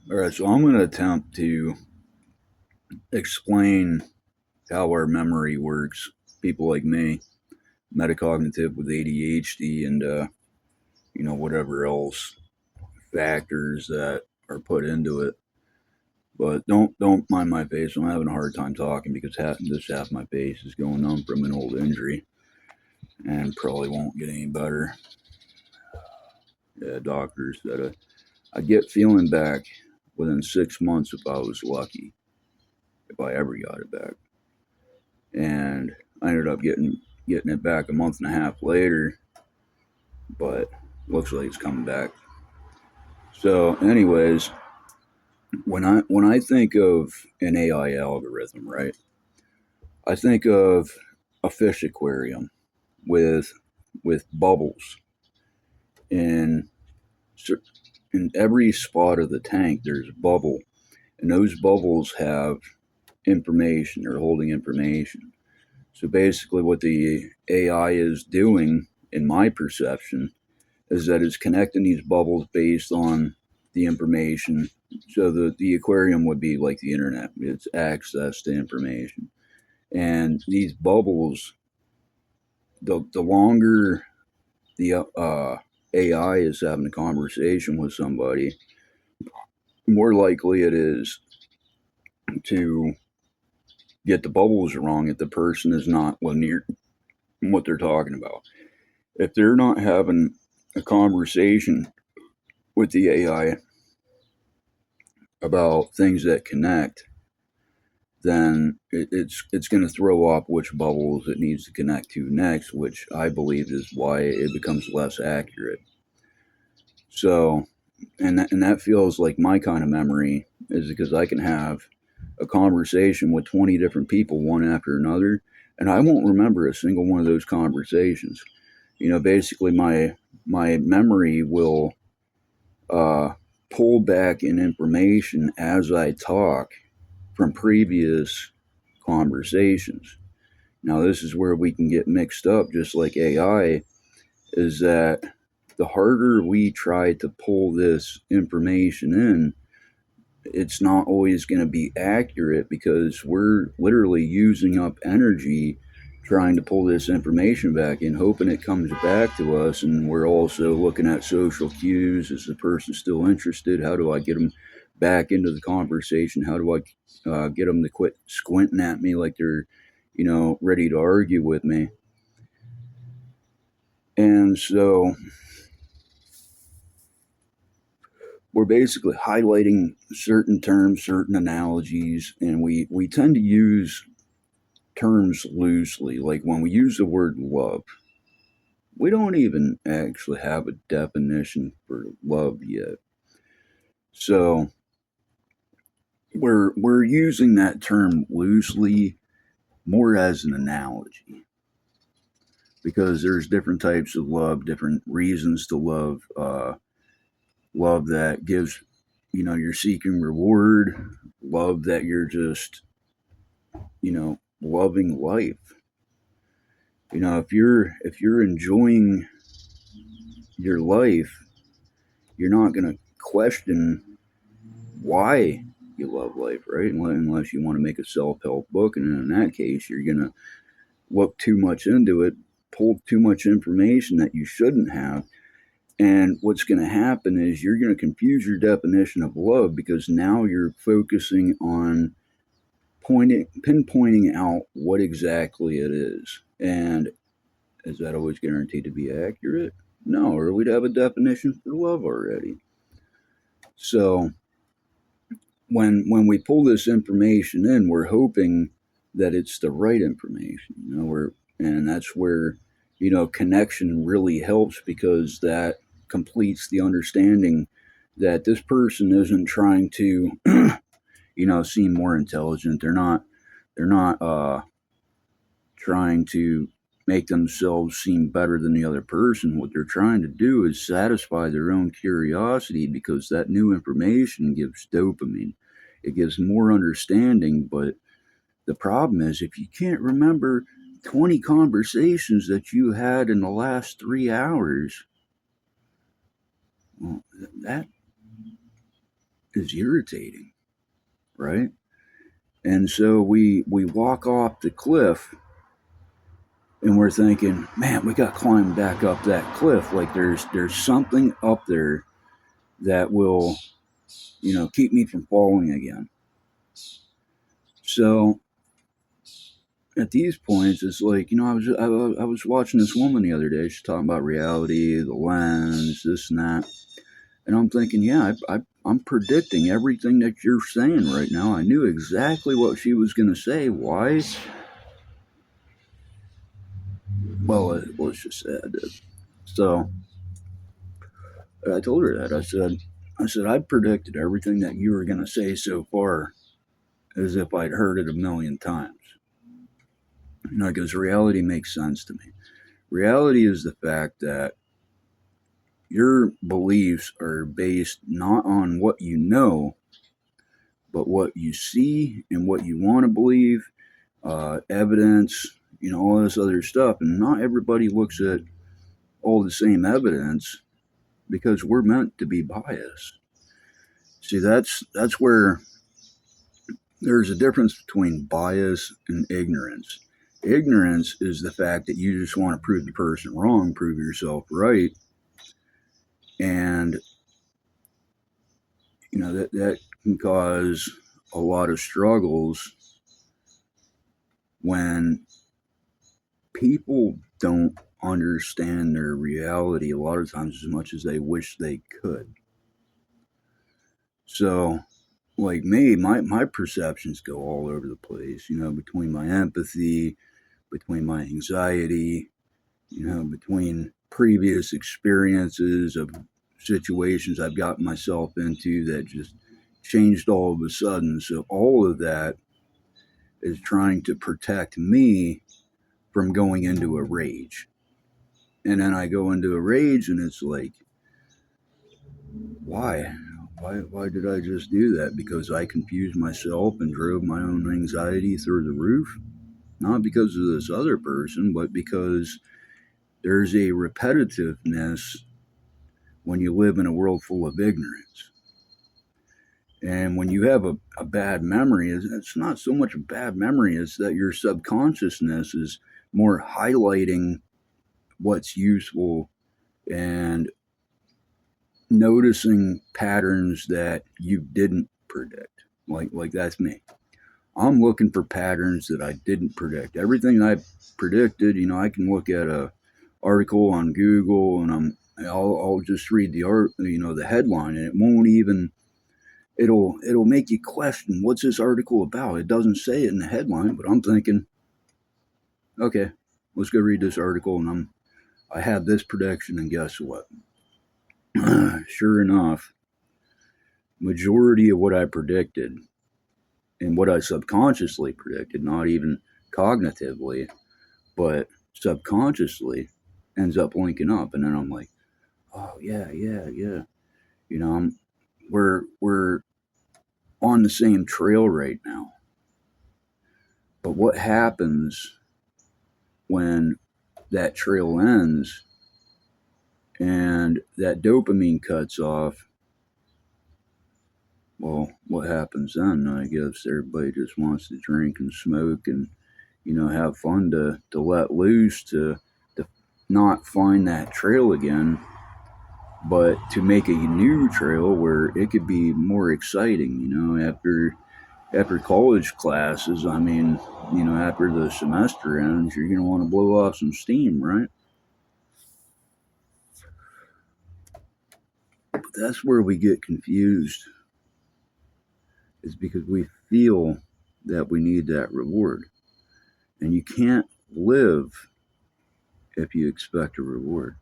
All right, so I'm going to attempt to explain how our memory works. People like me, metacognitive with ADHD, and whatever else factors that are put into it. But don't mind my face. I'm having a hard time talking because this half my face is going numb from an old injury, and probably won't get any better. Yeah, doctors said I'd get feeling back within 6 months if I was lucky, if I ever got it back. And I ended up getting it back a month and a half later, but looks like it's coming back. So, anyways, when I think of an AI algorithm, right, I think of a fish aquarium with bubbles in in every spot of the tank. There's a bubble, and those bubbles have information. They're holding information. So basically, what the AI is doing, in my perception, is that it's connecting these bubbles based on the information. So the aquarium would be like the internet, it's access to information. And these bubbles, the longer the AI is having a conversation with somebody, more likely it is to get the bubbles wrong if the person is not near what they're talking about. If they're not having a conversation with the AI about things that connect, then it's going to throw up which bubbles it needs to connect to next, which I believe is why it becomes less accurate. So, and that feels like my kind of memory is because I can have a conversation with 20 different people, one after another, and I won't remember a single one of those conversations. Basically, my memory will uh, pull back in information as I talk from previous conversations. Now, this is where we can get mixed up, just like AI, is that the harder we try to pull this information in, it's not always going to be accurate because we're literally using up energy trying to pull this information back in, hoping it comes back to us. And we're also looking at social cues. Is the person still interested? How do I get them back into the conversation? How do I get them to quit squinting at me like they're, ready to argue with me? And so we're basically highlighting certain terms, certain analogies, and we tend to use terms loosely. Like when we use the word love, we don't even actually have a definition for love yet. So we're using that term loosely, more as an analogy, because there's different types of love, different reasons to love. Love that gives, you're seeking reward. Love that you're just, loving life. If you're enjoying your life, you're not going to question why you love life, right? Unless you want to make a self-help book, and in that case, you're going to look too much into it, pull too much information that you shouldn't have. And what's going to happen is you're going to confuse your definition of love because now you're focusing on pinpointing out what exactly it is. And is that always guaranteed to be accurate? No, or we'd have a definition for love already. So when we pull this information in, we're hoping that it's the right information. And that's where connection really helps, because that completes the understanding that this person isn't trying to seem more intelligent. They're not trying to make themselves seem better than the other person. What they're trying to do is satisfy their own curiosity, because that new information gives dopamine. It gives more understanding, but the problem is if you can't remember 20 conversations that you had in the last 3 hours, well, that is irritating, right? And so we walk off the cliff and we're thinking, man, we got to climb back up that cliff. Like there's something up there that will, keep me from falling again. So at these points, it's like, I was watching this woman the other day. She's talking about reality, the lens, this and that, and I'm thinking, yeah, I'm predicting everything that you're saying right now. I knew exactly what she was going to say. Why? Well, let's just say I did. So I told her that. I said, I predicted everything that you were going to say so far as if I'd heard it a million times. Because reality makes sense to me. Reality is the fact that your beliefs are based not on what you know, but what you see and what you want to believe, evidence, all this other stuff. And not everybody looks at all the same evidence because we're meant to be biased. See, that's where there's a difference between bias and ignorance. Ignorance is the fact that you just want to prove the person wrong, prove yourself right. And, that can cause a lot of struggles when people don't understand their reality a lot of times as much as they wish they could. So, like me, my perceptions go all over the place, between my empathy, between my anxiety, between previous experiences of situations I've gotten myself into that just changed all of a sudden. So all of that is trying to protect me from going into a rage. And then I go into a rage and it's like, why? Why did I just do that? Because I confused myself and drove my own anxiety through the roof? Not because of this other person, but because there's a repetitiveness when you live in a world full of ignorance. And when you have a bad memory, it's not so much a bad memory as that your subconsciousness is more highlighting what's useful and noticing patterns that you didn't predict. Like that's me. I'm looking for patterns that I didn't predict. Everything I predicted, I can look at a article on Google and I'll just read the the headline, and it won't even it'll make you question what's this article about. It doesn't say it in the headline, but I'm thinking, okay, let's go read this article, and I have this prediction, and guess what? Sure enough, majority of what I predicted and what I subconsciously predicted, not even cognitively, but subconsciously, ends up linking up, and then I'm like, oh yeah. We're on the same trail right now. But what happens when that trail ends and that dopamine cuts off? Well, what happens then? I guess everybody just wants to drink and smoke and, have fun to let loose, to not find that trail again, but to make a new trail where it could be more exciting, after college classes. I mean, after the semester ends, you're going to want to blow off some steam, right? But that's where we get confused, is because we feel that we need that reward. And you can't live if you expect a reward.